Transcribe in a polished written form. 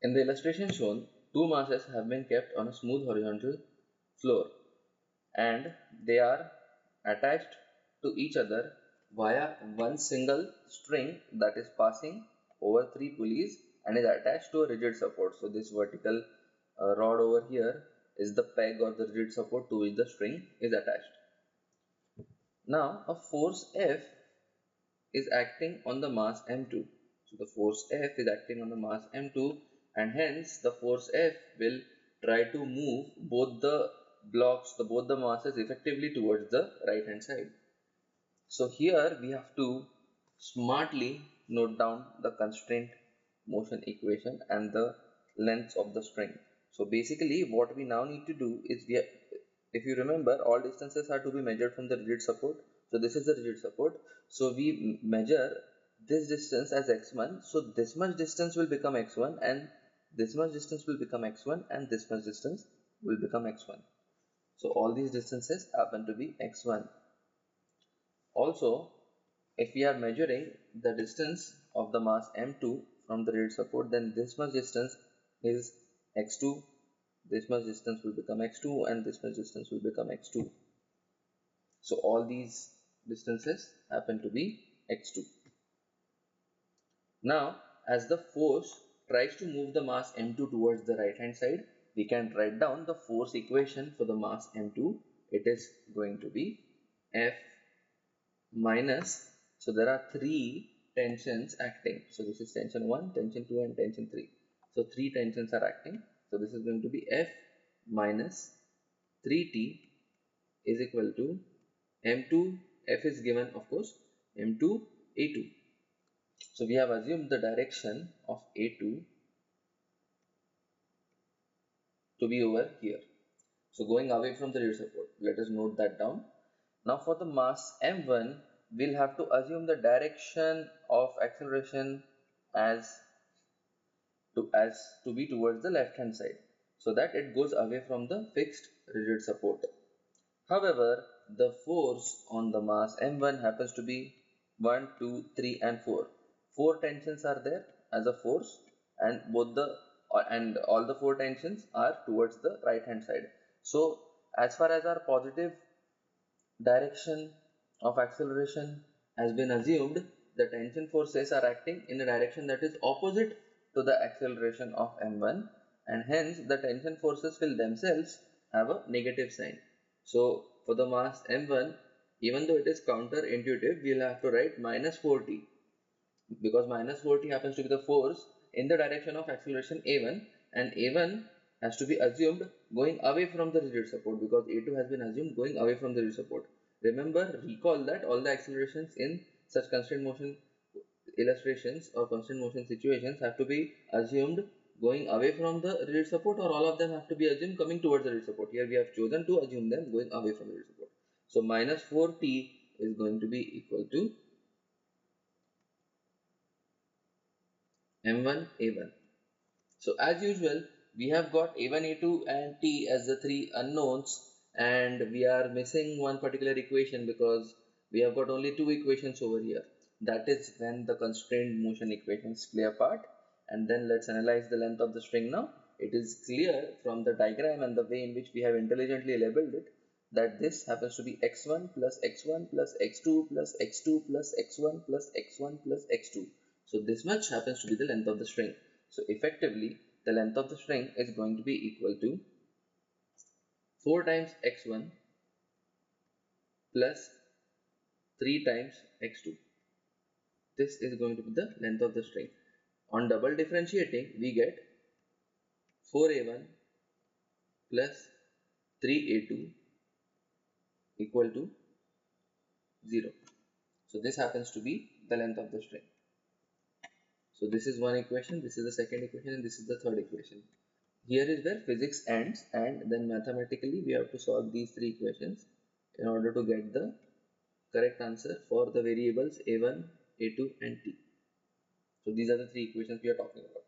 In the illustration shown, two masses have been kept on a smooth horizontal floor and they are attached to each other via one single string that is passing over three pulleys and is attached to a rigid support. So this vertical rod over here is the peg or the rigid support to which the string is attached. Now a force F is acting on the mass m2. So the force F is acting on the mass m2 and hence the force F will try to move both the blocks, both the masses effectively towards the right hand side. So here we have to smartly note down the constraint motion equation and the lengths of the string. So basically what we now need to do is if you remember, all distances are to be measured from the rigid support. So this is the rigid support. So we measure this distance as x1. So this much distance will become x1 and this much distance will become x1 and this much distance will become x1. So all these distances happen to be x1. Also, if we are measuring the distance of the mass m2 from the rigid support, then this much distance is x2, this much distance will become x2 and this much distance will become x2. So all these distances happen to be x2. Now as the force tries to move the mass m2 towards the right hand side, we can write down the force equation for the mass m2. It is going to be F minus, so there are three tensions acting. So this is tension 1, tension 2 and tension 3. So three tensions are acting. So this is going to be F minus 3T is equal to M2, F is given of course, M2 A2. So we have assumed the direction of A2 to be over here. So going away from the rear support, let us note that down. Now for the mass m1, we'll have to assume the direction of acceleration as to be towards the left hand side so that it goes away from the fixed rigid support. However, the force on the mass m1 happens to be 1, 2, 3 and 4. 4 tensions are there as a force and all the 4 tensions are towards the right hand side. So as far as our positive direction of acceleration has been assumed, the tension forces are acting in a direction that is opposite to the acceleration of m1 and hence the tension forces will themselves have a negative sign. So for the mass m1, even though it is counterintuitive, we will have to write minus 4t because minus 4t happens to be the force in the direction of acceleration a1 and a1 has to be assumed going away from the rigid support because a2 has been assumed going away from the rigid support. Remember, recall that all the accelerations in such constraint motion illustrations or constant motion situations have to be assumed going away from the rigid support or all of them have to be assumed coming towards the rigid support. Here we have chosen to assume them going away from the rigid support. So minus 4t is going to be equal to m1 a1. So as usual, we have got a1, a2 and t as the three unknowns and we are missing one particular equation because we have got only two equations over here. That is when the constrained motion equations play a part. And then let's analyze the length of the string now. It is clear from the diagram and the way in which we have intelligently labeled it that this happens to be x1 plus x1 plus x2 plus x2 plus x1 plus x1 plus x2. So this much happens to be the length of the string. So effectively the length of the string is going to be equal to 4 times x1 plus 3 times x2. This is going to be the length of the string. On double differentiating, we get 4a1 plus 3a2 equal to 0. So this happens to be the length of the string. So this is one equation, this is the second equation and this is the third equation. Here is where physics ends and then mathematically we have to solve these three equations in order to get the correct answer for the variables a1, a2 and t. So these are the three equations we are talking about.